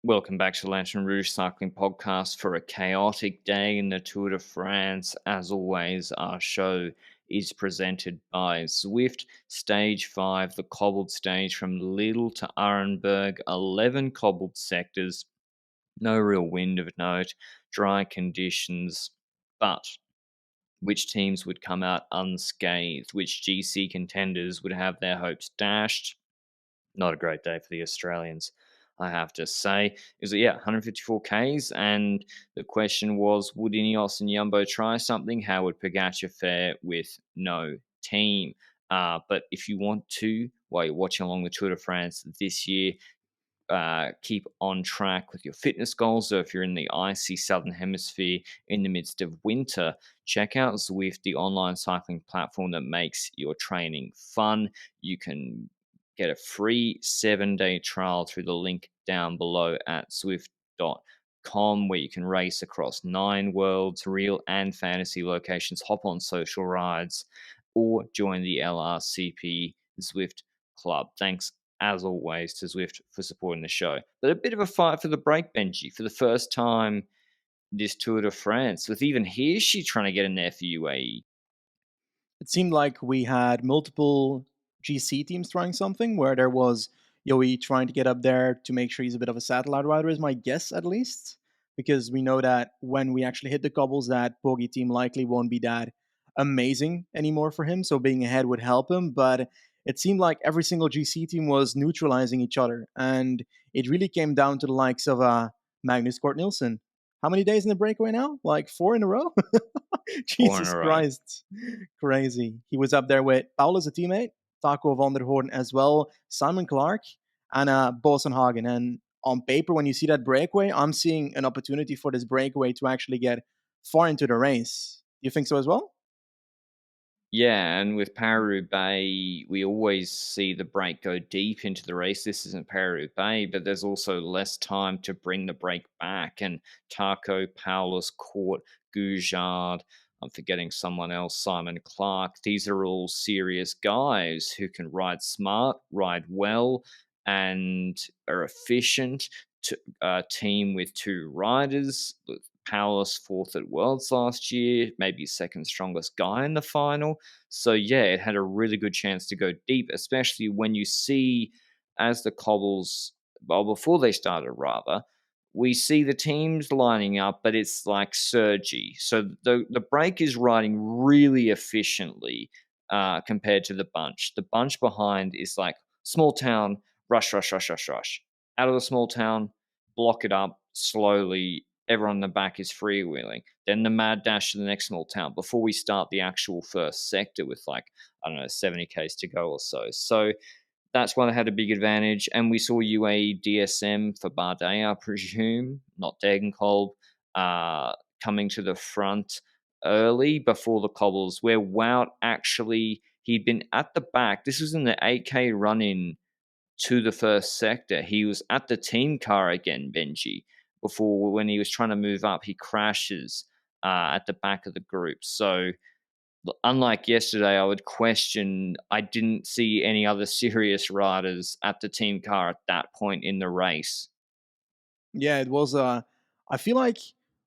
Welcome back to the Lanterne Rouge Cycling Podcast for a chaotic day in the Tour de France. As always, our show is presented by Zwift. Stage 5, the cobbled stage from Lille to Arenberg, 11 cobbled sectors, no real wind of note, dry conditions, but which teams would come out unscathed, which GC contenders would have their hopes dashed. Not a great day for the Australians, I have to say. Is it 154 Ks, and the question was, would Ineos and Jumbo try something? How would Pogacar fare with no team? But if you want to, while you're watching along the Tour de France this year, keep on track with your fitness goals. So if you're in the icy southern hemisphere in the midst of winter, check out Zwift, the online cycling platform that makes your training fun. You can get a free 7-day trial through the link down below at zwift.com, where you can race across 9 worlds, real and fantasy locations, hop on social rides, or join the LRCP Zwift Club. Thanks as always, to Zwift for supporting the show. But a bit of a fight for the break, Benji, for the first time this Tour de France, with even Hirschi trying to get in there for UAE. It seemed like we had multiple GC teams trying something where there was Yoey trying to get up there to make sure he's a bit of a satellite rider, is my guess at least. Because we know that when we actually hit the cobbles, that Pogi team likely won't be that amazing anymore for him. So being ahead would help him. But it seemed like every single GC team was neutralizing each other. And it really came down to the likes of Magnus Cort Nielsen. How many days in the breakaway now? Like 4 in a row? 4 in Jesus a row. Christ. Crazy. He was up there with Paul as a teammate, Taco van der Hoorn as well, Simon Clark, and Boasson Hagen. And on paper, when you see that breakaway, I'm seeing an opportunity for this breakaway to actually get far into the race. Do you think so as well? Yeah, and with Paris-Roubaix, we always see the break go deep into the race. This isn't Paris-Roubaix, but there's also less time to bring the break back. And Taco, Paulus, Court, Goujard, I'm forgetting someone else, Simon Clark. These are all serious guys who can ride smart, ride well, and are efficient. To a team with 2 riders, Paulus fourth at Worlds last year, maybe second strongest guy in the final. So yeah, it had a really good chance to go deep, especially when you see as the cobbles, well, before they started rather, we see the teams lining up, but it's like surgy. So the break is riding really efficiently compared to the bunch. The bunch behind is like small town, rush, rush, rush, rush, rush. Out of the small town, block it up slowly. Everyone in the back is freewheeling. Then the mad dash to the next small town before we start the actual first sector with like, I don't know, 70 Ks to go or so. So that's why they had a big advantage. And we saw UAE DSM for Bardet, I presume, not Degenkolb, coming to the front early before the cobbles, where Wout actually, he'd been at the back. This was in the 8K run in to the first sector. He was at the team car again, Benji, before when he was trying to move up, he crashes at the back of the group. So unlike yesterday, I would question. I didn't see any other serious riders at the team car at that point in the race. Yeah, it was. I feel like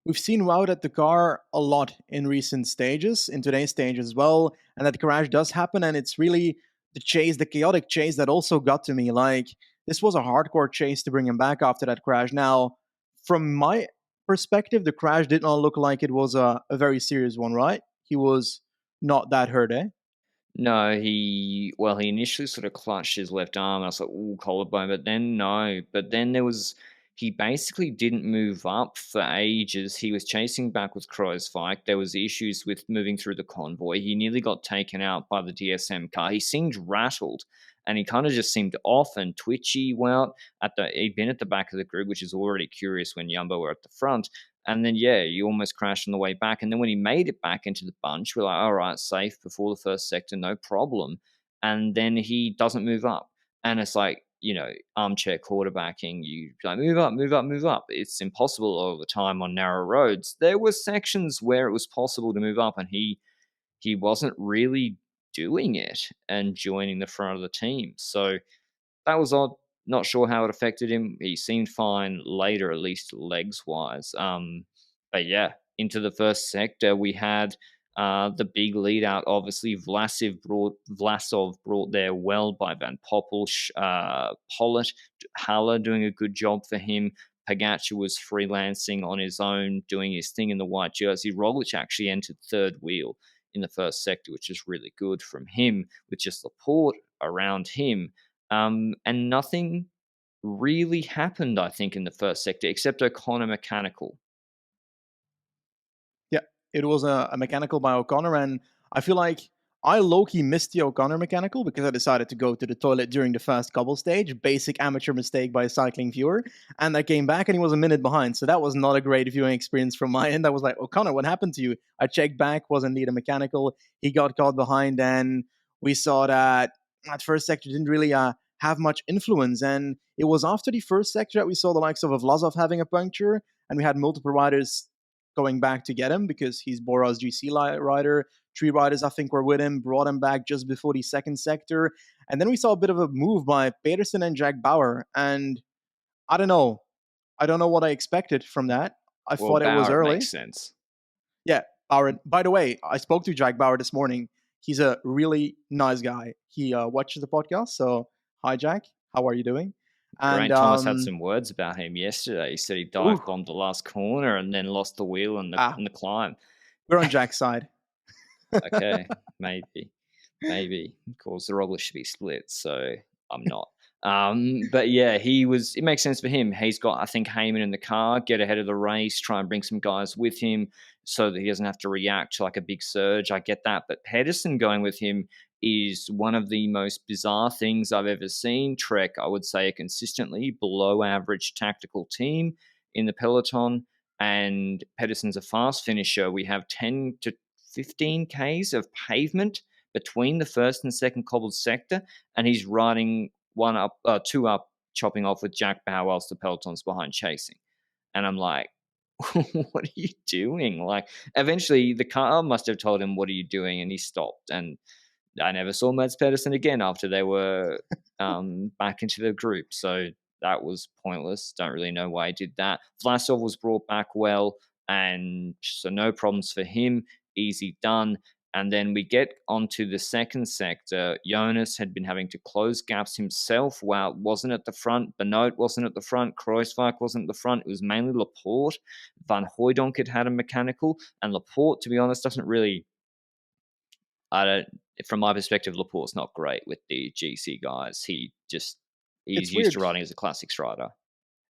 we've seen Wout at the car a lot in recent stages, in today's stage as well, and that crash does happen, and it's really the chase, the chaotic chase that also got to me. Like this was a hardcore chase to bring him back after that crash. Now, from my perspective, the crash did not look like it was a very serious one, right? He was not that hurt, eh? No, he initially sort of clutched his left arm. I was like, "Ooh, collarbone," but then no. But then he basically didn't move up for ages. He was chasing back with Kreuzweig. There was issues with moving through the convoy. He nearly got taken out by the DSM car. He seemed rattled, and he kind of just seemed off and twitchy. Well, he'd been at the back of the group, which is already curious when Jumbo were at the front. And then, yeah, you almost crashed on the way back. And then when he made it back into the bunch, we're like, all right, safe before the first sector, no problem. And then he doesn't move up. And it's like, armchair quarterbacking. You like, move up, move up, move up. It's impossible all the time on narrow roads. There were sections where it was possible to move up, and he wasn't really doing it and joining the front of the team. So that was odd. Not sure how it affected him. He seemed fine later, at least legs wise. But yeah, into the first sector, we had the big lead out. Obviously, Vlasov brought there well by Van Poppel. Pollitt, Haller doing a good job for him. Pogacar was freelancing on his own, doing his thing in the white jersey. Roglic actually entered third wheel in the first sector, which is really good from him, with just Laporte around him. And nothing really happened, I think, in the first sector, except O'Connor mechanical. Yeah, it was a mechanical by O'Connor, and I feel like I low-key missed the O'Connor mechanical because I decided to go to the toilet during the first Cobble stage. Basic amateur mistake by a cycling viewer. And I came back and he was a minute behind. So that was not a great viewing experience from my end. I was like, O'Connor, what happened to you? I checked back, was indeed a mechanical. He got caught behind, and we saw that that first sector didn't really have much influence. And it was after the first sector that we saw the likes of Vlasov having a puncture, and we had multiple riders going back to get him because he's Bora's GC rider. 3 riders, I think, were with him, brought him back just before the second sector. And then we saw a bit of a move by Pedersen and Jack Bauer. And I don't know. I don't know what I expected from that. I Well, thought it was Bauer early. makes sense. Yeah, Bauer. By the way, I spoke to Jack Bauer this morning. He's a really nice guy. He watches the podcast. So, hi, Jack. How are you doing? And Geraint Thomas had some words about him yesterday. He said he dive ooh, bombed the last corner and then lost the wheel in ah, the climb. we're on Jack's side. Okay, maybe. Of course, the Roglic should be split, so I'm not. But yeah, it makes sense for him. He's got, I think, Heyman in the car, get ahead of the race, try and bring some guys with him so that he doesn't have to react to like a big surge. I get that. But Pedersen going with him is one of the most bizarre things I've ever seen. Trek, I would say, a consistently below average tactical team in the peloton. And Pedersen's a fast finisher. We have 10 to 15 Ks of pavement between the first and second cobbled sector, and he's riding two up, chopping off with Jack Bauer whilst the peloton's behind chasing. And I'm like, what are you doing? Like, eventually the car must have told him, what are you doing? And he stopped. And I never saw Mads Pedersen again after they were back into the group. So that was pointless. Don't really know why he did that. Vlasov was brought back well, and so no problems for him. Easy done. And then we get onto the second sector. Jonas had been having to close gaps himself. Wow, wasn't at the front. Benoit wasn't at the front. Kruijswijk wasn't at the front. It was mainly Laporte. Van Hooijdonk had a mechanical. And Laporte, to be honest, doesn't really I don't. From my perspective, Laporte's not great with the GC guys. He's It's used to weird. riding as a classics rider.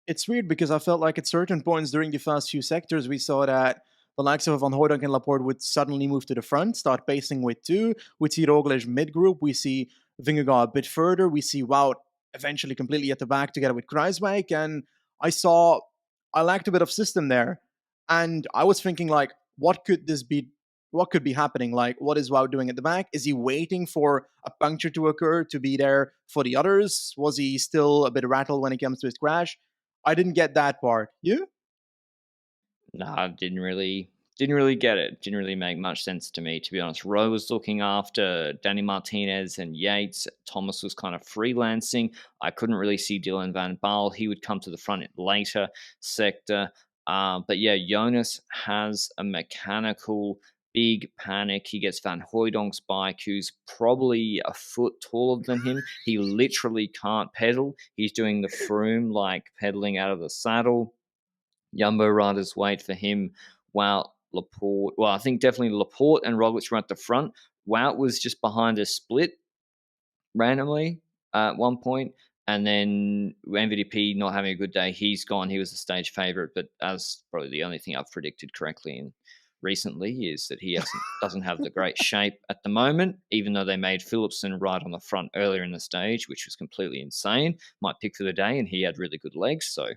It's weird because I felt like at certain points during the first few sectors, we saw that the likes of Van Hooydonk and Laporte would suddenly move to the front, start pacing with 2. We see Roglic mid-group. We see Vingegaard a bit further. We see Wout eventually completely at the back together with Kruijswijk. And I lacked a bit of system there. And I was thinking, like, what could this be? What could be happening? Like, what is Wout doing at the back? Is he waiting for a puncture to occur to be there for the others? Was he still a bit rattled when it comes to his crash? I didn't get that part. You? Nah, didn't really get it. Didn't really make much sense to me, to be honest. Rowe was looking after Danny Martinez and Yates. Thomas was kind of freelancing. I couldn't really see Dylan Van Baal. He would come to the front in later sector. But yeah, Jonas has a mechanical big panic. He gets Van Hooijdonk's bike, who's probably a foot taller than him. He literally can't pedal. He's doing the Froome, like pedaling out of the saddle. Jumbo riders wait for him. Wout, Laporte. Well, I think definitely Laporte and Roglic were at the front. Wout was just behind a split randomly at one point, and then MVP not having a good day. He's gone. He was the stage favorite, but as probably the only thing I've predicted correctly in recently is that he doesn't have the great shape at the moment. Even though they made Philipsen ride on the front earlier in the stage, which was completely insane. My pick for the day, and he had really good legs, so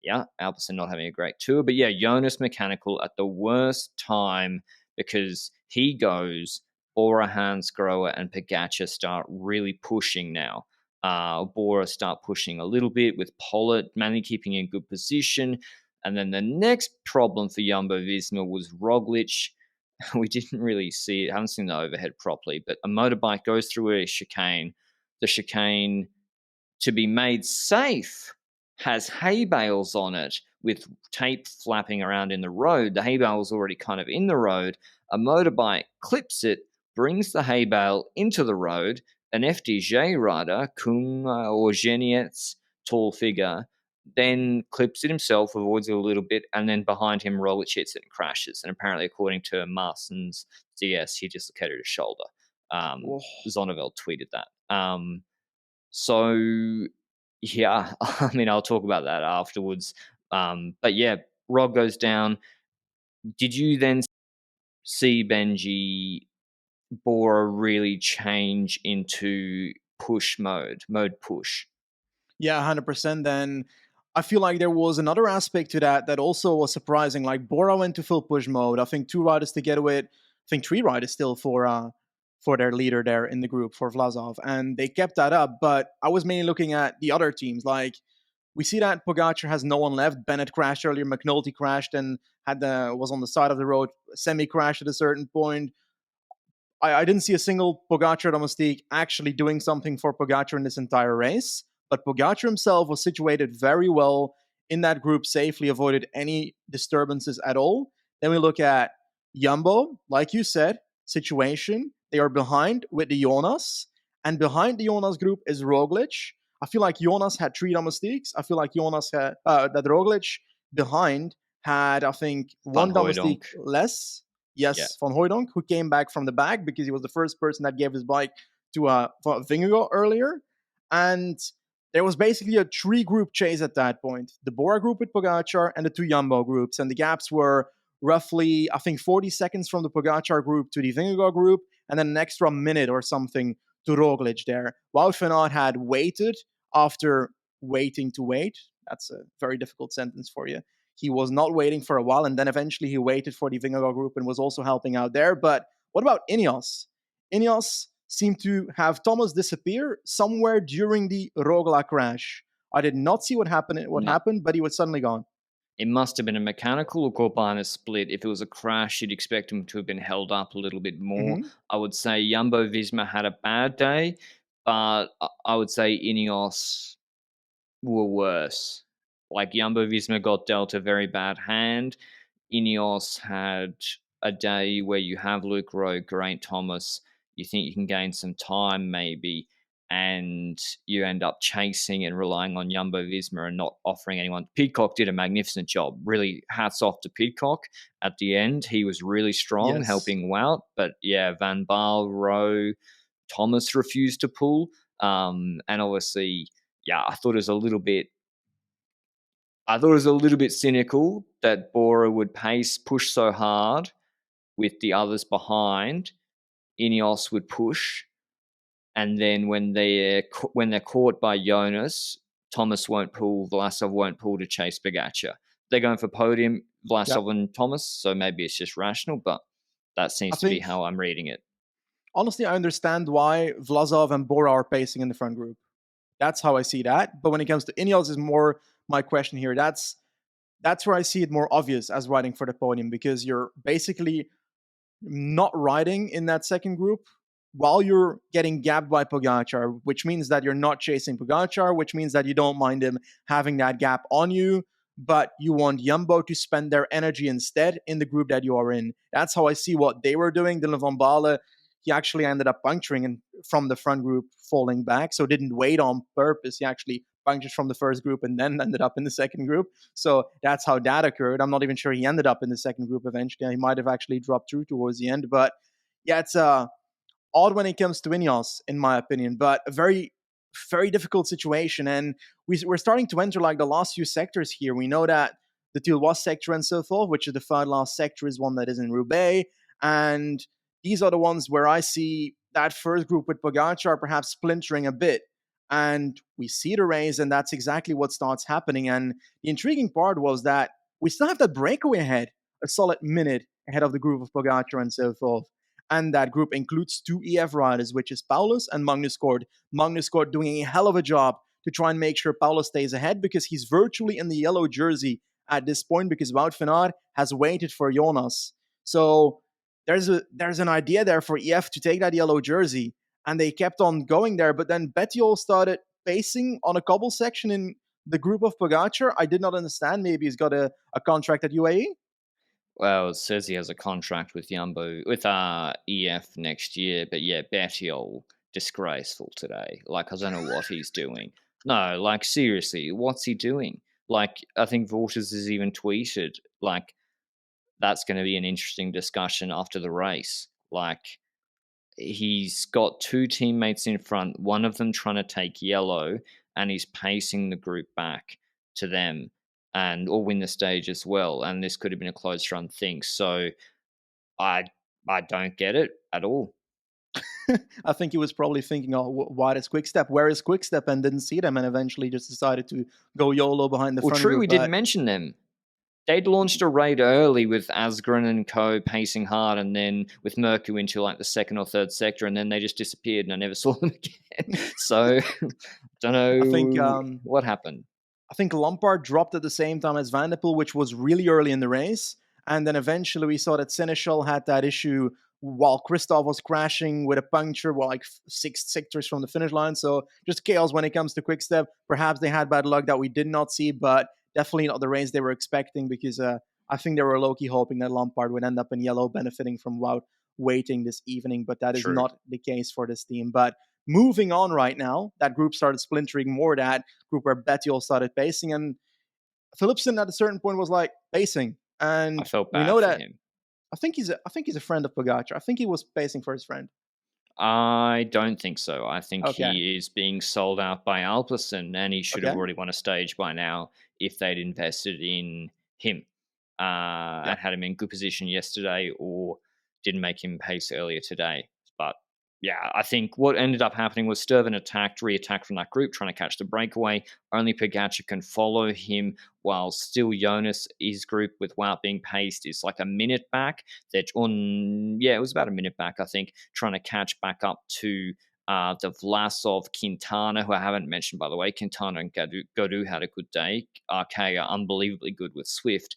yeah, Alpecin not having a great tour. But yeah, Jonas mechanical at the worst time because he goes, Bora, Hansgrohe, and Pogacar start really pushing now. Bora start pushing a little bit with Pollitt, mainly keeping in good position. And then the next problem for Jumbo-Visma was Roglic. We didn't really see it, haven't seen the overhead properly, but a motorbike goes through a chicane. The chicane to be made safe, has hay bales on it with tape flapping around in the road. The hay bale is already kind of in the road. A motorbike clips it, brings the hay bale into the road. An FDJ rider, Kung or Genietz, tall figure, then clips it himself, avoids it a little bit, and then behind him, Roglic hits it and crashes. And apparently, according to Marcin's DS, he dislocated his shoulder. Oh. Zonnevel tweeted that. So yeah, I mean, I'll talk about that afterwards. But yeah, Rog goes down. Did you then see Benji Bora really change into mode push? Yeah, 100%. Then I feel like there was another aspect to that that also was surprising. Like Bora went to full push mode. I think 2 riders to get with, I think 3 riders still for their leader there in the group for Vlasov, and they kept that up. But I was mainly looking at the other teams. Like we see that Pogacar has no one left. Bennett crashed earlier. McNulty crashed and was on the side of the road. Semi crashed at a certain point. I didn't see a single Pogacar domestique actually doing something for Pogacar in this entire race. But Pogacar himself was situated very well in that group, safely avoided any disturbances at all. Then we look at Jumbo, like you said, situation. They are behind with the Jonas, and behind the Jonas group is Roglic. I feel like Jonas had 3 domestiques. I feel like Jonas had that Roglic behind had, I think, Van one domestique Hooijdonk. less. Yeah. Yes, Van Hooijdonk, who came back from the back because he was the first person that gave his bike to Vingegaard earlier. And there was basically a 3-group chase at that point. The Bora group with Pogacar and the 2 Jumbo groups. And the gaps were roughly, I think, 40 seconds from the Pogacar group to the Vingegaard group, and then an extra minute or something to Roglic there. Wout van Aert had waited after waiting to wait. That's a very difficult sentence for you. He was not waiting for a while, and then eventually he waited for the Vingegaard group and was also helping out there. But what about Ineos? Ineos seemed to have Thomas disappear somewhere during the Roglic crash. I did not see what happened, but he was suddenly gone. It must have been a mechanical or Corbina split. If it was a crash, you'd expect him to have been held up a little bit more. Mm-hmm. I would say Jumbo-Visma had a bad day, but I would say Ineos were worse. Like Jumbo-Visma got dealt a very bad hand. Ineos had a day where you have Luke Rowe, Geraint Thomas. You think you can gain some time, maybe, and you end up chasing and relying on Jumbo Visma and not offering anyone. Pidcock did a magnificent job. Really, hats off to Pidcock at the end. He was really strong, Yes. helping Wout. But yeah, Van Baal, Rowe, Thomas refused to pull. And obviously, yeah, I thought it was a little bit cynical that Bora would push so hard with the others behind. Ineos would push, and then when they're caught by Jonas, Thomas won't pull, Vlasov won't pull to chase Pogacar. They're going for podium, Vlasov and Thomas, so maybe it's just rational, but that seems to be how I'm reading it. Honestly, I understand why Vlasov and Bora are pacing in the front group. That's how I see that. But when it comes to Ineos, is more my question here. That's where I see it more obvious as riding for the podium, because you're basically not riding in that second group while you're getting gapped by Pogacar, which means that you're not chasing Pogacar, which means that you don't mind him having that gap on you, but you want Jumbo to spend their energy instead in the group that you are in. That's how I see what they were doing. Dylan van Baarle, he actually ended up puncturing from the front group, falling back, so didn't wait on purpose. He actually punctured from the first group and then ended up in the second group. So that's how that occurred. I'm not even sure he ended up in the second group eventually. He might have actually dropped through towards the end. But yeah, it's odd when it comes to Ineos, in my opinion, but a very, very difficult situation. And we're starting to enter like the last few sectors here. We know that the Tilwas sector and so forth, which is the third last sector, is one that is in Roubaix. And these are the ones where I see that first group with Pogacar perhaps splintering a bit. And we see the race, and that's exactly what starts happening. And the intriguing part was that we still have that breakaway ahead, a solid minute ahead of the group of Pogacar and so forth. And that group includes 2 EF riders, which is Paulus and Magnus Kort. Magnus Kort doing a hell of a job to try and make sure Paulus stays ahead, because he's virtually in the yellow jersey at this point, because Wout van Aert has waited for Jonas. So there's an idea there for EF to take that yellow jersey, and they kept on going there. But then Bettiol started pacing on a cobble section in the group of Pogacar? I did not understand. Maybe he's got a contract at UAE? Well, it says he has a contract with Jumbo with EF next year, but yeah, Bettiol disgraceful today. Like I don't know what he's doing. No, like seriously, what's he doing? Like I think Waters has even tweeted like that's going to be an interesting discussion after the race. Like he's got two teammates in front, one of them trying to take yellow, and he's pacing the group back to them and or win the stage as well. And this could have been a close run thing. So I I don't get it at all. I think he was probably thinking, oh, why is Quick Step? Where is Quick Step? And didn't see them and eventually just decided to go YOLO behind the Well, front true, group. we didn't But mention them. They'd launched a raid early with Asgren and co pacing hard, and then with Mercu into like the second or third sector, and then they just disappeared, and I never saw them again. So, don't I think know what happened. I think Lampard dropped at the same time as Van der Poel, which was really early in the race. And then eventually we saw that Seneschal had that issue while Christoph was crashing with a puncture, well, like 6 sectors from the finish line. So just chaos when it comes to Quick Step. Perhaps they had bad luck that we did not see, but definitely not the race they were expecting because I think they were low-key hoping that Lampard would end up in yellow, benefiting from Wout waiting this evening. But that is True. not the case for this team. But moving on right now, that group started splintering more. That group where Bettiol started pacing, and Philipsen at a certain point was like pacing. I And felt we bad know for that him. I think he's a friend of Pogacar. I think he was pacing for his friend. I don't think so. I think Okay, he is being sold out by Alpecin, and he should have okay, already won a stage by now if they'd invested in him yeah. and had him in good position yesterday, or didn't make him pace earlier today. But yeah, I think what ended up happening was Sturven re-attacked from that group, trying to catch the breakaway. Only Pogacar can follow him, while still Jonas, his group with Wout being paced, is like a minute back. They're on, yeah, it was about a minute back, I think, trying to catch back up to the Vlasov, Quintana, who I haven't mentioned, by the way. Quintana and Godu had a good day. RK are unbelievably good with Zwift.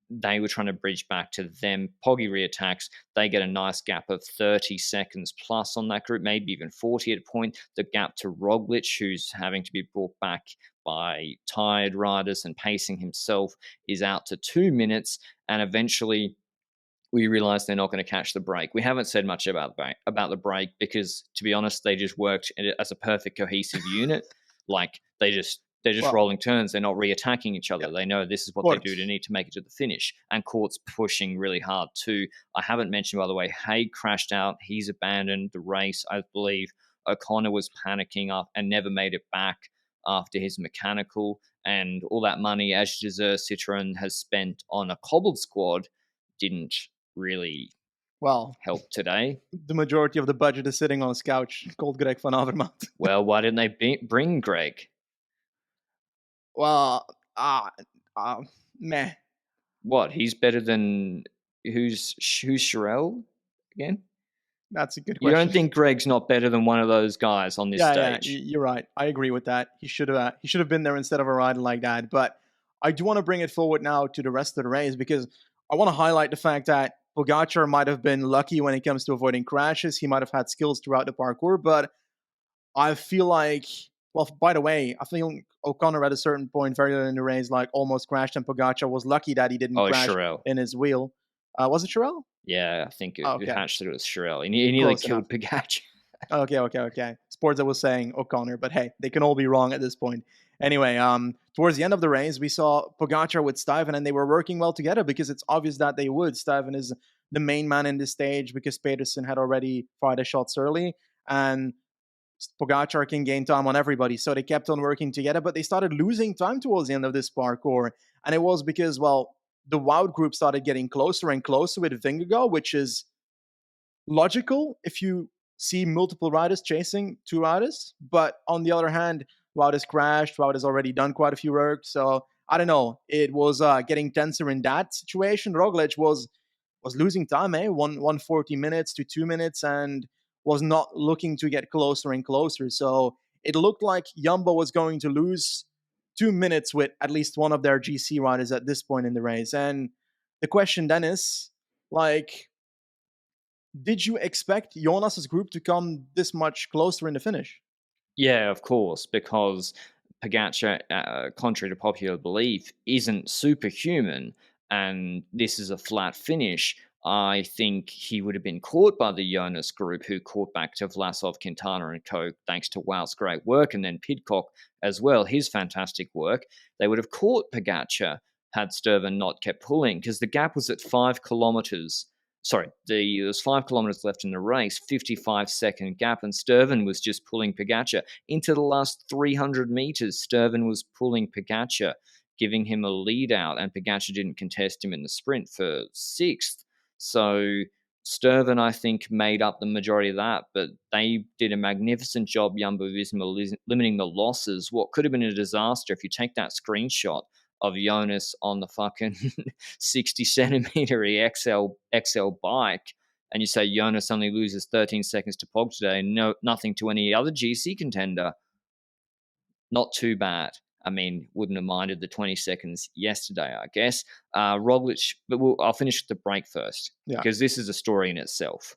They were trying to bridge back to them. Poggy reattacks. They get a nice gap of 30 seconds plus on that group, maybe even 40 at a point. The gap to Roglic, who's having to be brought back by tired riders and pacing himself, is out to 2 minutes. And eventually, we realize they're not going to catch the break. We haven't said much about the break because, to be honest, they just worked as a perfect cohesive unit. Like they're just Well, rolling turns. They're not re-attacking each yeah, other. They know this is what they do to course. need to make it to the finish. And Court's pushing really hard too. I haven't mentioned, by the way, Haig crashed out. He's abandoned the race, I believe. O'Connor was panicking up and never made it back after his mechanical. And all that money, as Desert Citroen has spent on a cobbled squad, didn't really Well, help today. the majority of the budget is sitting on his couch called Greg van Avermaet. Well, why didn't they bring Greg? Well, uh, meh. What? He's better than who's Sherelle again? That's a good You don't question. think Greg's not better than one of those guys on this Yeah, yeah, stage? you're right. I agree with that. He should have been there instead of a rider like that. But I do want to bring it forward now to the rest of the race because I want to highlight the fact that Pogacar might have been lucky when it comes to avoiding crashes. He might have had skills throughout the parkour, but I feel like, well, by the way, I think O'Connor at a certain point very early in the race, like almost crashed, and Pogacar was lucky that he didn't Oh, crash Sherelle. in his wheel. Was it Sherelle? Yeah, I think Oh, it okay, hatched that it was Sherelle. He nearly close enough. killed Pogacar. Okay. Sports was saying O'Connor, but hey, they can all be wrong at this point. Anyway, towards the end of the race, we saw Pogacar with Stuyven, and they were working well together because it's obvious that they would. Stuyven is the main man in this stage because Pedersen had already fired the shots early, and Pogacar can gain time on everybody. So they kept on working together, but they started losing time towards the end of this parkour. And it was because, well, the Wout group started getting closer and closer with Vingegaard, which is logical if you see multiple riders chasing two riders. But on the other hand, Wout has crashed. Wout has already done quite a few work. So I don't know. It was getting tenser in that situation. Roglic was losing time, 140 minutes to 2 minutes, and was not looking to get closer and closer. So it looked like Jumbo was going to lose 2 minutes with at least one of their GC riders at this point in the race. And the question then is, like, did you expect Jonas's group to come this much closer in the finish? Yeah, of course, because Pogacar, contrary to popular belief, isn't superhuman, and this is a flat finish. I think he would have been caught by the Jonas group, who caught back to Vlasov, Quintana, and co. Thanks to Wout's great work, and then Pidcock as well, his fantastic work. They would have caught Pogacar had Sturven not kept pulling, because the gap was at 5 kilometers. Sorry, there was 5 kilometers left in the race, 55-second gap, and Sturven was just pulling Pogacar into the last 300 meters. Sturven was pulling Pogacar, giving him a lead out, and Pogacar didn't contest him in the sprint for sixth. So Sturven, I think, made up the majority of that, but they did a magnificent job, Jumbo-Visma, limiting the losses. What could have been a disaster if you take that screenshot of Jonas on the fucking 60 centimeter XL bike, and you say Jonas only loses 13 seconds to Pog today, no, nothing to any other GC contender. Not too bad. I mean, wouldn't have minded the 20 seconds yesterday, I guess. Roglic, but I'll finish with the break first, Yeah. because this is a story in itself.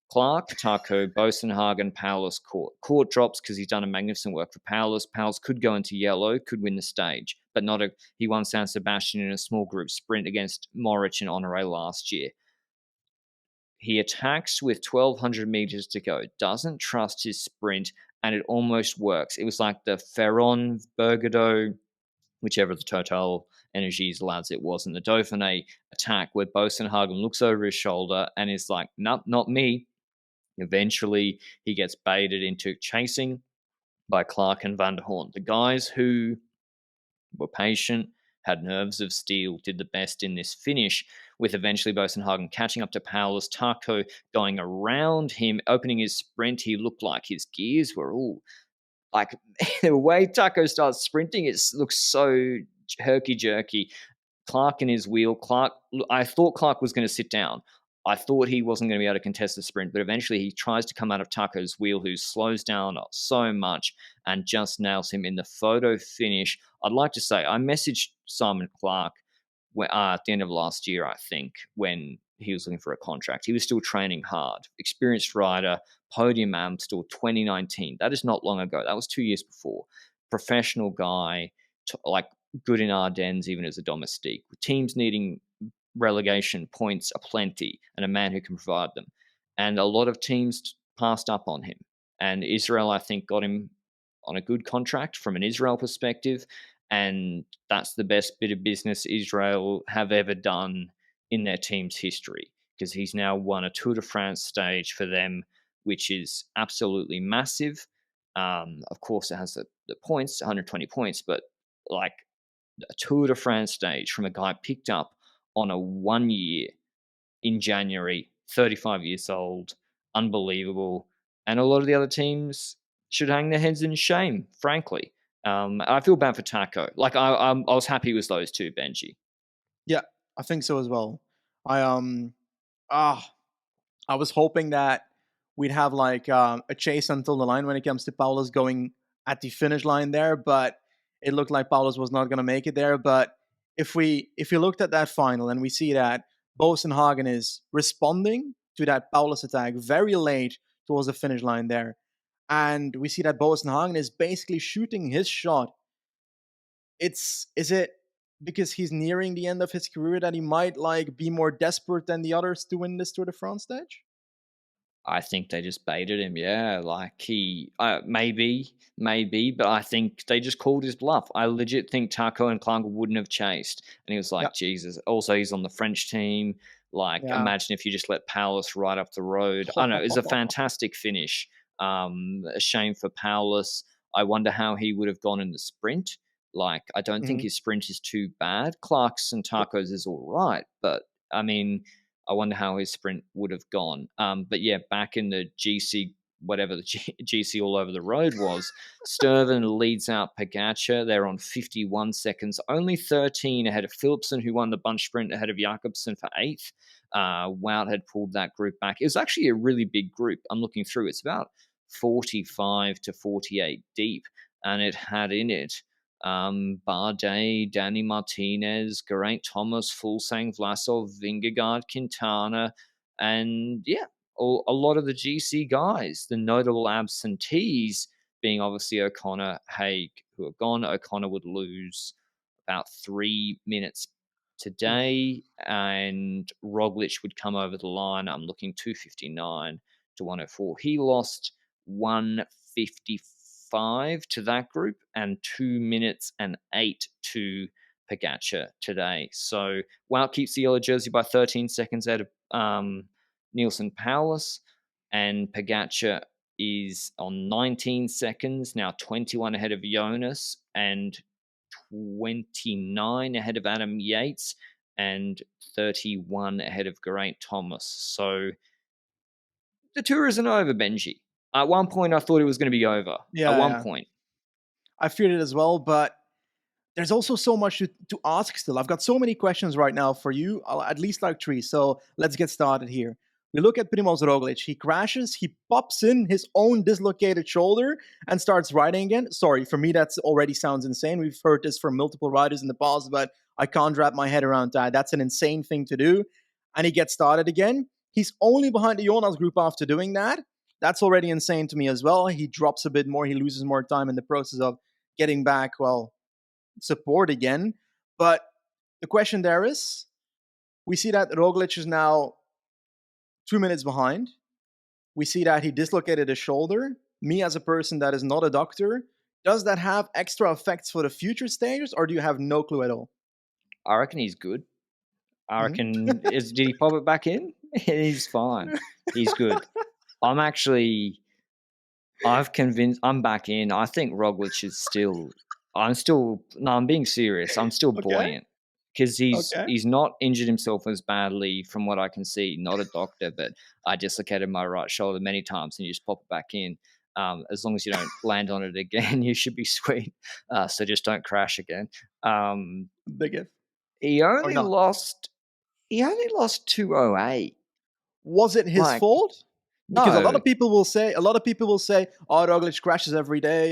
Clark, Taco, Bosenhagen, Paulus, Court. Court drops because he's done a magnificent work for Paulus. Paulus could go into yellow, could win the stage, but not a. He won San Sebastian in a small group sprint against Moritz and Honore last year. He attacks with 1,200 meters to go, doesn't trust his sprint, and it almost works. It was like the Ferron, Bergado, whichever the Total Energies lads it was, in the Dauphiné attack, where Bosenhagen looks over his shoulder and is like, nope, not me. Eventually, he gets baited into chasing by Clark and Van der Horn. The guys who were patient, had nerves of steel, did the best in this finish, with eventually Bosenhagen catching up to Paulus, Taco going around him, opening his sprint. He looked like his gears were all like the way Taco starts sprinting, it looks so herky jerky. Clark in his wheel. I thought Clark was going to sit down. I thought he wasn't going to be able to contest the sprint, but eventually he tries to come out of Taco's wheel, who slows down so much and just nails him in the photo finish. I'd like to say I messaged Simon Clark at the end of last year, I think, when he was looking for a contract. He was still training hard, experienced rider, podium Amstel 2019. That is not long ago. That was 2 years before. Professional guy, like good in Ardennes, even as a domestique. Teams needing relegation points aplenty, and a man who can provide them. And a lot of teams passed up on him. And Israel, I think, got him on a good contract from an Israel perspective. And that's the best bit of business Israel have ever done in their team's history, because he's now won a Tour de France stage for them, which is absolutely massive. Of course, it has the points, 120 points, but like a Tour de France stage from a guy picked up on a 1 year in January, 35 years old, unbelievable. And a lot of the other teams should hang their heads in shame, frankly. I feel bad for Taco. Like I was happy with those two, Benji. Yeah, I think so as well. I ah I was hoping that we'd have like a chase until the line when it comes to Paulus going at the finish line there, but it looked like Paulus was not going to make it there. But if we looked at that final and we see that Bosenhagen is responding to that Paulus attack very late towards the finish line there, and we see that Bosenhagen is basically shooting his shot. Is it because he's nearing the end of his career that he might like be more desperate than the others to win this Tour de France stage? I think they just baited him. Yeah, like he maybe, but I think they just called his bluff. I legit think Taco and Clark wouldn't have chased, and he was Yeah, like, Jesus. Also, he's on the French team. Like, yeah. imagine if you just let Paulus right up the road. I don't know. It was a fantastic finish. A shame for Paulus. I wonder how he would have gone in the sprint. Like, I don't think Mhm. his sprint is too bad. Clark's and Taco's is all right, but I mean, I wonder how his sprint would have gone. But yeah, back in the GC, whatever the GC all over the road was, Sturven leads out Pogacar. They're on 51 seconds, only 13 ahead of Philipsen, who won the bunch sprint ahead of Jakobsen for eighth. Wout had pulled that group back. It was actually a really big group. I'm looking through. It's about 45 to 48 deep, and it had in it Bardet, Danny Martinez, Geraint Thomas, Fulsang, Vlasov, Vingegaard, Quintana, and yeah, a lot of the GC guys. The notable absentees being obviously O'Connor, Haig, who are gone. O'Connor would lose about 3 minutes today, and Roglic would come over the line. I'm looking 259 to 104. He lost 155 to that group and 2 minutes and 8 to Pogacar today. So Wout keeps the yellow jersey by 13 seconds out of Nielsen Powless, and Pogacar is on 19 seconds, now 21 ahead of Jonas and 29 ahead of Adam Yates and 31 ahead of Geraint Thomas. So the tour isn't over, Benji. At one point, I thought it was going to be over. At Yeah, one yeah. point. I feared it as well, but there's also so much to ask still. I've got so many questions right now for you. I'll at least like three. So let's get started here. We look at Primoz Roglic. He crashes, he pops in his own dislocated shoulder and starts riding again. Sorry, for me, that already sounds insane. We've heard this from multiple riders in the past, but I can't wrap my head around that. That's an insane thing to do. And he gets started again. He's only behind the Jonas group after doing that. That's already insane to me as well. He drops a bit more. He loses more time in the process of getting back, well, support again. But the question there is, we see that Roglic is now 2 minutes behind. We see that he dislocated his shoulder. Me, as a person that is not a doctor, does that have extra effects for the future stages, or do you have no clue at all? I reckon he's good. I Mm-hmm. reckon did he pop it back in? He's fine. He's good. I'm actually I'm back in. I think Roglic is still no, I'm being serious. I'm still Okay. buoyant because Okay. he's not injured himself as badly from what I can see. Not a doctor, but I dislocated my right shoulder many times and you just pop it back in. As long as you don't land on it again, you should be sweet. So just don't crash again. Big if He or only not? lost he only lost 208. Was it his Like, fault? Because no, a lot of people will say, "Oh, Roglic crashes every day."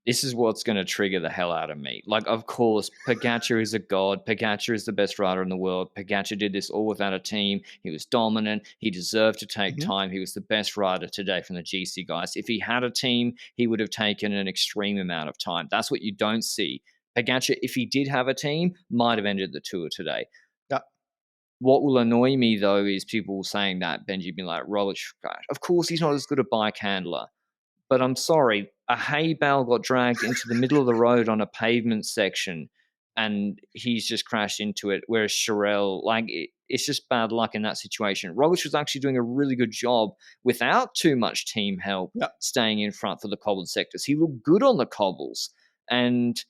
this is what's going to trigger the hell out of me. Like, of course, Pogacar is a god. Pogacar is the best rider in the world. Pogacar did this all without a team. He was dominant. He deserved to take Mhm. time. He was the best rider today from the GC guys. If he had a team, he would have taken an extreme amount of time. That's what you don't see. Pogacar, if he did have a team, might have ended the tour today. Yeah, What will annoy me though is people saying that Benji being like, Roglic, of course he's not as good a bike handler. But I'm sorry, a hay bale got dragged into the middle of the road on a pavement section and he's just crashed into it. Whereas Sherelle, it's just bad luck in that situation. Roglic was actually doing a really good job without too much team help yeah, staying in front for the cobbled sectors. He looked good on the cobbles and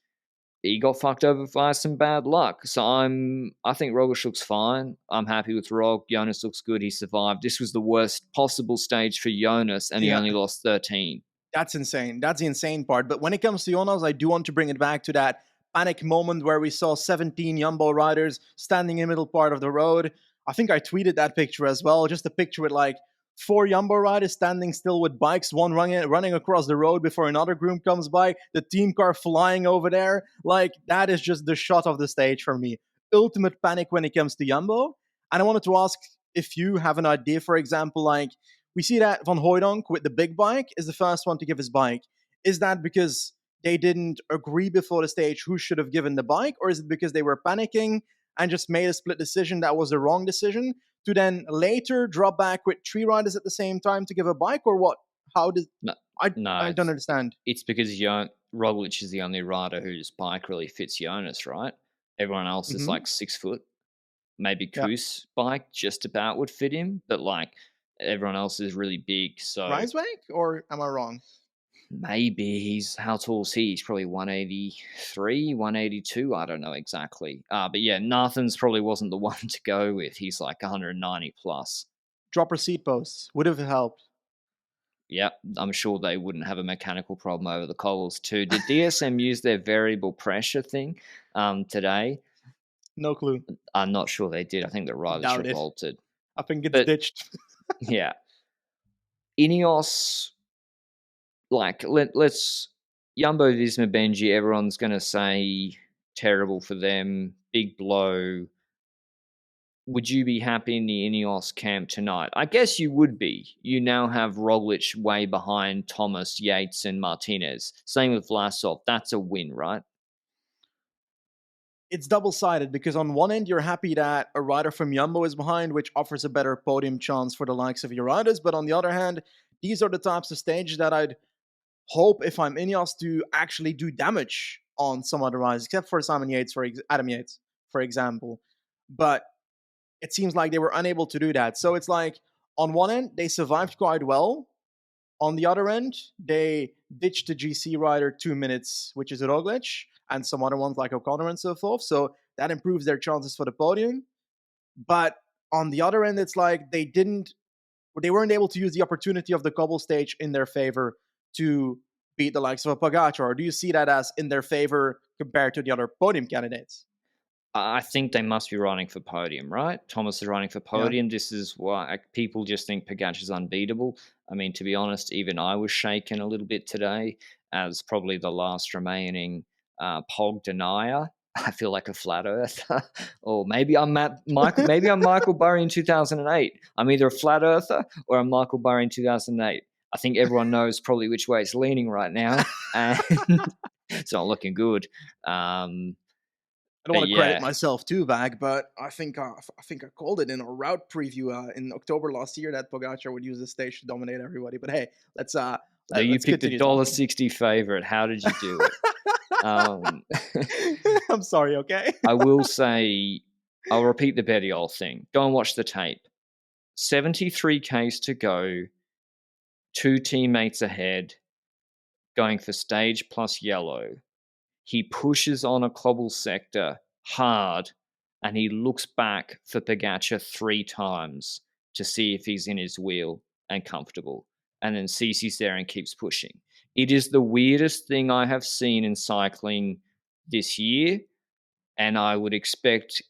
he got fucked over by some bad luck. So I think Roglic looks fine. I'm happy with Rog. Jonas looks good. He survived. This was the worst possible stage for Jonas, and he yeah. only lost 13. That's insane. That's the insane part. But when it comes to Jonas, I do want to bring it back to that panic moment where we saw 17 Jumbo riders standing in the middle part of the road. I think I tweeted that picture as well. Just a picture with like four Jumbo riders standing still with bikes, one running across the road before another group comes by, the team car flying over there. Like, that is just the shot of the stage for me. Ultimate panic when it comes to Jumbo. And I wanted to ask if you have an idea, for example, like, we see that Van Hooydonk with the big bike is the first one to give his bike. Is that because they didn't agree before the stage who should have given the bike, or is it because they were panicking and just made a split decision that was the wrong decision to then later drop back with three riders at the same time to give a bike, or what? How did No, I? no, I don't understand. it's because Roglic is the only rider whose bike really fits Jonas, right? Everyone else is Mm-hmm. like 6 foot. Maybe Yeah, Koos' bike just about would fit him, but like everyone else is really big. So Rijswijk, or am I wrong? maybe how tall is he? He's probably 183, 182. I don't know exactly. But yeah, Nathan's probably wasn't the one to go with. He's like 190 plus. Dropper seat posts would have helped. Yeah, I'm sure they wouldn't have a mechanical problem over the cobbles too. Did DSM use their variable pressure thing today? No clue. I'm not sure they did. I think the riders Doubt it. revolted. I think it's But ditched. yeah, Ineos, like let's Jumbo-Visma Benji. Everyone's gonna say terrible for them, big blow. would you be happy in the Ineos camp tonight? I guess you would be. You now have Roglic way behind Thomas, Yates, and Martinez. Same with Vlasov. That's a win, right? It's double-sided because on one end you're happy that a rider from Jumbo is behind, which offers a better podium chance for the likes of your riders. But on the other hand, these are the types of stages that I'd hope if I'm Ineos to actually do damage on some other riders, except for Adam Yates, for example. But it seems like they were unable to do that. So it's like on one end they survived quite well. On the other end, they ditched the GC rider 2 minutes, which is Roglic, and some other ones like O'Connor and so forth. So that improves their chances for the podium. But on the other end, it's like they weren't able to use the opportunity of the cobble stage in their favor to beat the likes of a Pogacar. Or do you see that as in their favor compared to the other podium candidates? I think they must be running for podium, right? Thomas is running for Yeah. podium. This is why people just think Pogacar is unbeatable. I mean, to be honest, even I was shaken a little bit today as probably the last remaining Pog denier. I feel like a flat earther, or maybe I'm Michael. Maybe I'm Michael Burry in 2008. I'm either a flat earther or I'm Michael Burry in 2008. I think everyone knows probably which way it's leaning right now, and it's not looking good. I don't But want to credit yeah, myself too, Bag, but I think I called it in a route preview in October last year that Pogacar would use this stage to dominate everybody. But hey, so you let's picked a continue dollar talking. sixty favorite. How did you do it? Um, I'm sorry. Okay. I will say, I'll repeat the Bettiol thing. Go and watch the tape. 73 Ks to go, two teammates ahead, going for stage plus yellow. He pushes on a cobble sector hard, and he looks back for Pogacar 3 times to see if he's in his wheel and comfortable, and then sees he's there and keeps pushing. It is the weirdest thing I have seen in cycling this year, and I would expect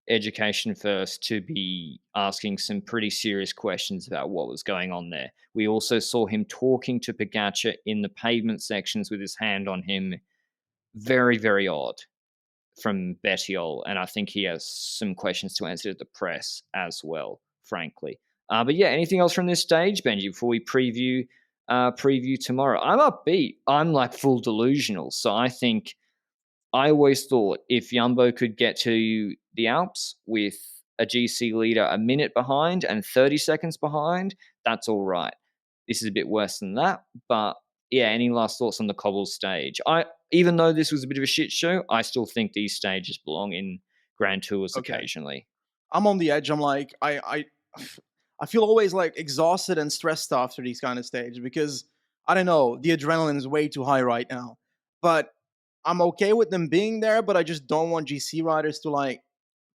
Education First to be asking some pretty serious questions about what was going on there. We also saw him talking to Pogacar in the pavement sections with his hand on him. Very, very odd from Bettiol, and I think he has some questions to answer to the press as well, frankly. But yeah, anything else from this stage, Benji, before we preview tomorrow? I'm upbeat. I'm like full delusional. So I always thought if Jumbo could get to the Alps with a GC leader a minute behind and 30 seconds behind, that's all right. This is a bit worse than that, but yeah, any last thoughts on the Cobbles stage? Even though this was a bit of a shit show, I still think these stages belong in Grand Tours Okay. occasionally. I'm on the edge. I'm like I feel always like exhausted and stressed after these kind of stages because I don't know, the adrenaline is way too high right now. But I'm okay with them being there, but I just don't want GC riders to like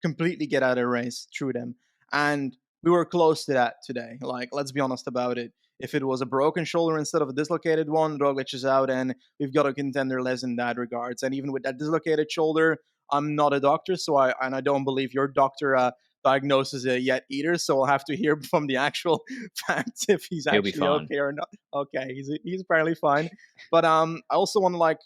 completely get out of the race through them. And we were close to that today. Like, let's be honest about it. If it was a broken shoulder instead of a dislocated one, Roglic is out, and we've got a contender less in that regards. And even with that dislocated shoulder, I'm not a doctor, so I don't believe your doctor diagnoses it yet either. So I'll have to hear from the actual facts if he's He'll be actually fine. okay or not. Okay, he's apparently fine. But I also want to like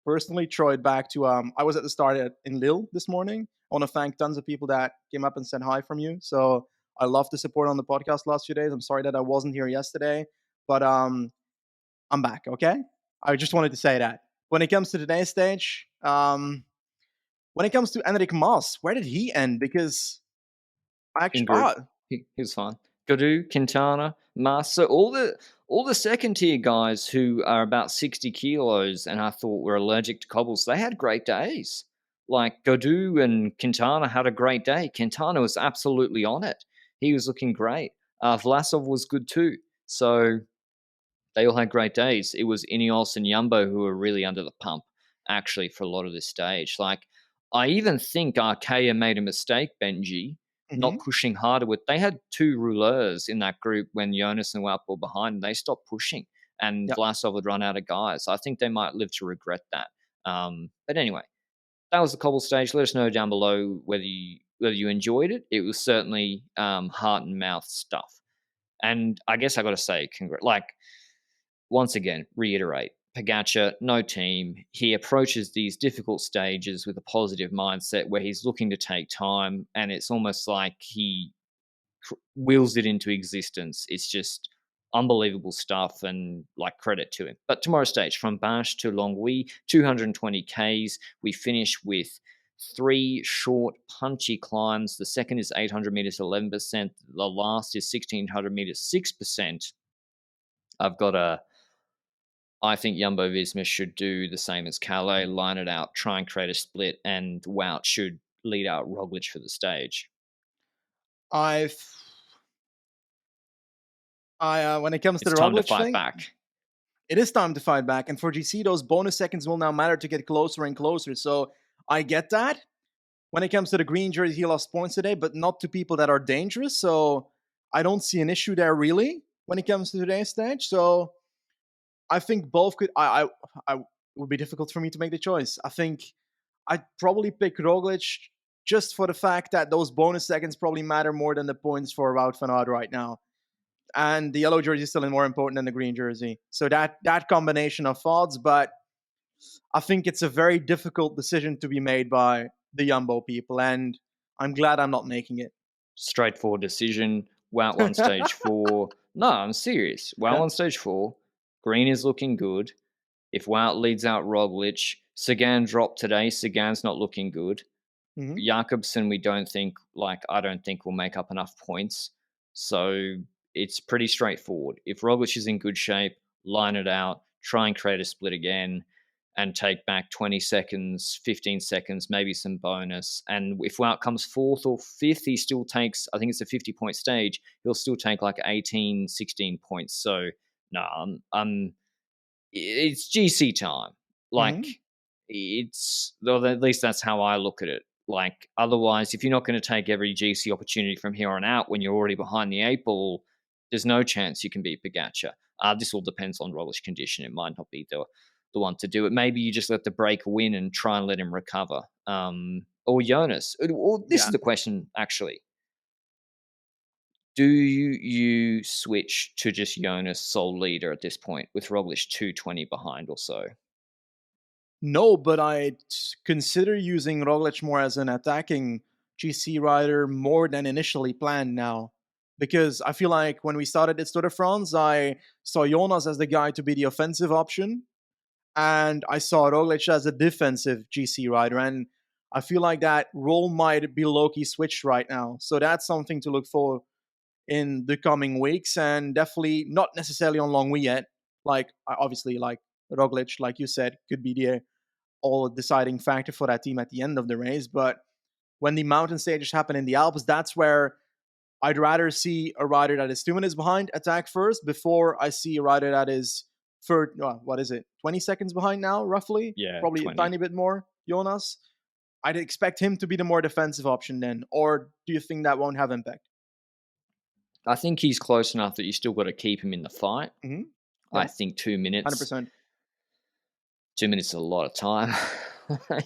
personally throw it back to I was at the start in Lille this morning. I want to thank tons of people that came up and said hi from you. So I love the support on the podcast last few days. I'm sorry that I wasn't here yesterday, but I'm back. Okay, I just wanted to say that. When it comes to today's stage, when it comes to Enric Mas, where did he end? Because In actually, group. He was fine. Gadu, Quintana, Mas. So all the second tier guys who are about 60 kilos and I thought were allergic to cobbles, they had great days. Like Gadu and Quintana had a great day. Quintana was absolutely on it. He was looking great. Vlasov was good too. So they all had great days. It was Ineos and Jumbo who were really under the pump, actually, for a lot of this stage. Like, I even think Arkea made a mistake, Benji, mm-hmm. not pushing harder with. They had two rouleurs in that group when Jonas and Wout were behind, and they stopped pushing, and Yep. Vlasov would run out of guys. I think they might live to regret that. But anyway, that was the cobble stage. Let us know down below whether you enjoyed it. It was certainly heart and mouth stuff. And I guess I got to say, once again, reiterate, Pogacar, no team. He approaches these difficult stages with a positive mindset where he's looking to take time, and it's almost like he wills it into existence. It's just unbelievable stuff, and like credit to him. But tomorrow's stage, from Bash to Longwy, 220 Ks. We finish with 3 short, punchy climbs. The second is 800 meters, 11%. The last is 1600 meters, 6%. I've got a I think Jumbo-Visma should do the same as Calais, line it out, try and create a split, and Wout should lead out Roglic for the stage. I when it comes to It's the time to Roglic fight thing, back. it is time to fight back. And for GC, those bonus seconds will now matter to get closer and closer. So I get that. When it comes to the green jersey, he lost points today, but not to people that are dangerous. So I don't see an issue there really when it comes to today's stage. So I think both could. It would be difficult for me to make the choice. I think I'd probably pick Roglic just for the fact that those bonus seconds probably matter more than the points for Wout van Aert right now. And the yellow jersey is still more important than the green jersey. So that combination of thoughts, but I think it's a very difficult decision to be made by the Jumbo people, and I'm glad I'm not making it. Straightforward decision. Wout won stage 4. No, I'm serious. Wout Yeah. won stage 4. Green is looking good. If Wout leads out Roglic, Sagan dropped today. Sagan's not looking good. Mm-hmm. Jakobsen, I don't think will make up enough points. So it's pretty straightforward. If Roglic is in good shape, line it out, try and create a split again, and take back 20 seconds, 15 seconds, maybe some bonus. And if Wout comes 4th or 5th, he still takes, I think it's a 50-point stage, he'll still take like 18, 16 points. So, no, it's GC time. Like, Mm-hmm. well, at least that's how I look at it. Like, otherwise, if you're not going to take every GC opportunity from here on out when you're already behind the 8 ball, there's no chance you can beat Pogacar. This all depends on Roglic condition. It might not be the one to do it. Maybe you just let the break win and try and let him recover. Or Jonas. Or this Yeah. is the question, actually. Do you switch to just Jonas sole leader at this point with Roglic 220 behind or so? No, but I consider using Roglic more as an attacking GC rider more than initially planned now. Because I feel like when we started this Tour de France, I saw Jonas as the guy to be the offensive option, and I saw Roglic as a defensive GC rider. And I feel like that role might be low-key switched right now. So that's something to look for in the coming weeks, and definitely not necessarily on Longwy yet. Like, obviously, like Roglic, like you said, could be the all deciding factor for that team at the end of the race. But when the mountain stages happen in the Alps, that's where I'd rather see a rider that is 2 minutes behind attack first before I see a rider that is for what is it, 20 seconds behind now, roughly, Yeah, probably a 20. tiny bit more. Jonas, I'd expect him to be the more defensive option then, or do you think that won't have impact? I think he's close enough that you still got to keep him in the fight. Mm-hmm. I Yeah, think 2 minutes. 100%. 2 minutes is a lot of time,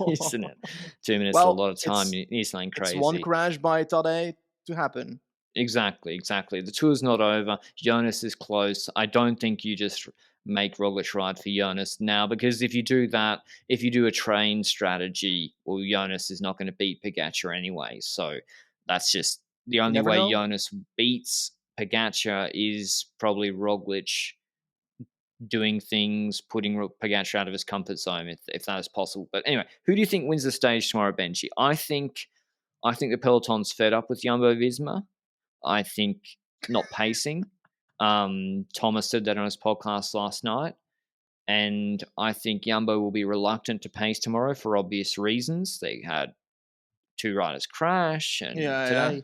isn't it? 2 minutes is a Well, lot of time. He's something it's one crazy. crash by Tade to happen. Exactly. The tour's not over. Jonas is close. I don't think you just make Roglic ride for Jonas now, because if you do that, if you do a train strategy, well, Jonas is not going to beat Pogacar anyway. So that's just the You only never way know. Jonas beats Pogacar is probably Roglic doing things, putting Pogacar out of his comfort zone, if that is possible. But anyway, who do you think wins the stage tomorrow, Benji? I think the peloton's fed up with Jumbo-Visma. I think not pacing. Thomas said that on his podcast last night. And I think Jumbo will be reluctant to pace tomorrow for obvious reasons. They had 2 riders crash, and Yeah, yeah. today,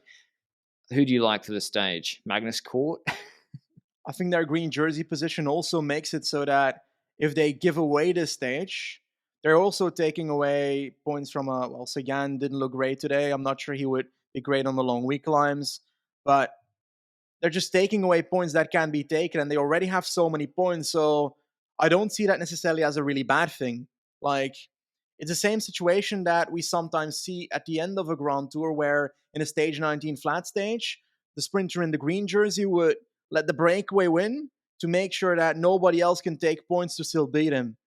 who do you like for the stage? Magnus Cort? I think their green jersey position also makes it so that if they give away this stage, they're also taking away points from well, Sagan didn't look great today. I'm not sure he would be great on the long week climbs, but they're just taking away points that can be taken, and they already have so many points. So I don't see that necessarily as a really bad thing. Like, it's the same situation that we sometimes see at the end of a Grand Tour, where in a stage 19 flat stage, the sprinter in the green jersey would let the breakaway win, to make sure that nobody else can take points to still beat him.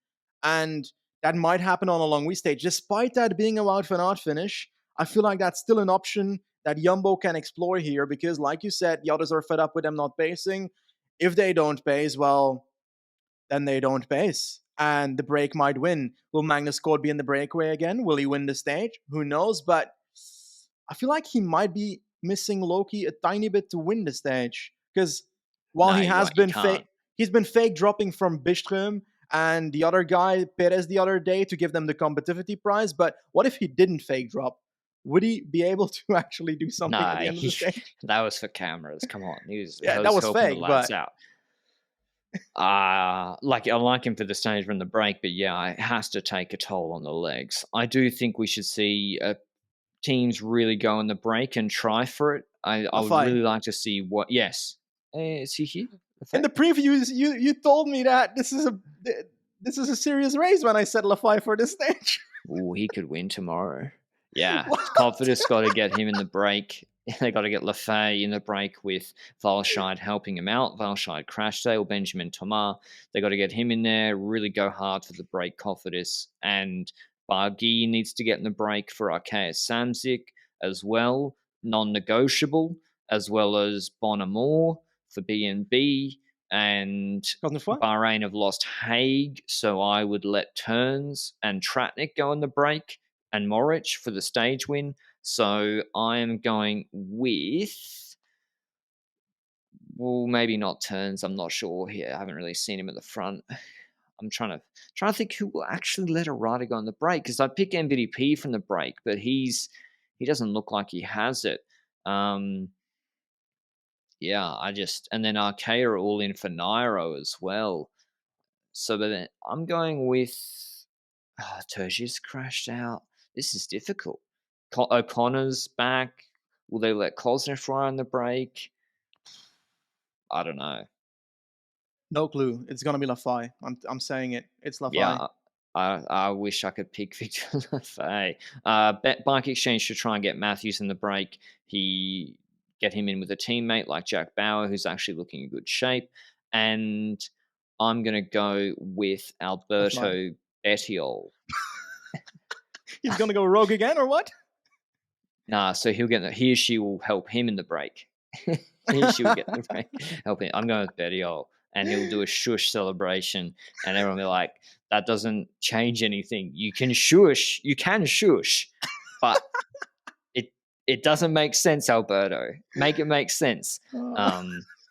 And that might happen on a long restage. Despite that being a Wout van Aert finish, I feel like that's still an option that Jumbo can explore here because, like you said, the others are fed up with them not pacing. If they don't pace, well, then they don't pace. And the break might win. Will Magnus Cort be in the breakaway again? Will he win the stage? Who knows? But I feel like he might be missing Loki a tiny bit to win the stage. Because while No, he you're has right. You been can't. he's been fake dropping from Bistrom and the other guy, Perez, the other day to give them the competitivity prize. But what if he didn't fake drop? Would he be able to actually do something at No, the end of the stage? that was for cameras. Come on, he was, Yeah, he that was was helping the fake, lads but out. Like I like him for the stage from the break, but yeah, it has to take a toll on the legs. I do think we should see teams really go on the break and try for it. I would Lafay. really like to see what. Yes, is he here? In the previews, you told me that this is a serious race when I said Lafay for this stage. Oh, he could win tomorrow. Yeah, What? Confidence got to get him in the break. They got to get Lafay in the break with Valscheid helping him out. Valscheid Crashdale, Benjamin Thomas. They got to get him in there, really go hard for the break, Confidence. And Barguil needs to get in the break for Arceus Samsic as well, non-negotiable, as well as Bonamore for B&B. And Bahrain have lost Haig, so I would let Turns and Tratnik go on the break and Morich for the stage win. So I am going with, well, maybe not Turns. I'm not sure here. I haven't really seen him at the front. I'm trying to think who will actually let a rider go on the break because I pick MVDP from the break, but he doesn't look like he has it. Yeah, and then Archaea are all in for Nairo as well. So, but then I'm going with Terzi's crashed out. This is difficult. O'Connor's back. Will they let Cosner fly on the break? I don't know. No clue. It's gonna be Lafay. I'm saying it. It's Lafay. Yeah, I wish I could pick Victor Lafay. Bike Exchange should try and get Matthews in the break. Get him in with a teammate like Jack Bauer, who's actually looking in good shape. And I'm going to go with Alberto Bettiol. He's gonna go rogue again, or what? Nah, so he or she will help him in the break. He or she will get the break, help him. I'm going with Bettiol, and he'll do a shush celebration, and everyone will be like, "That doesn't change anything. You can shush, but it doesn't make sense, Alberto. Make it make sense."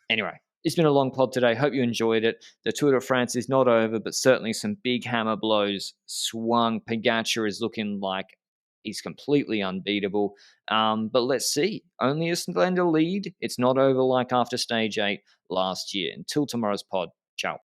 Anyway, it's been a long pod today. Hope you enjoyed it. The Tour de France is not over, but certainly some big hammer blows swung. Pogacar is looking like he's completely unbeatable. But let's see. Only a slender lead. It's not over like after stage 8 last year. Until tomorrow's pod. Ciao.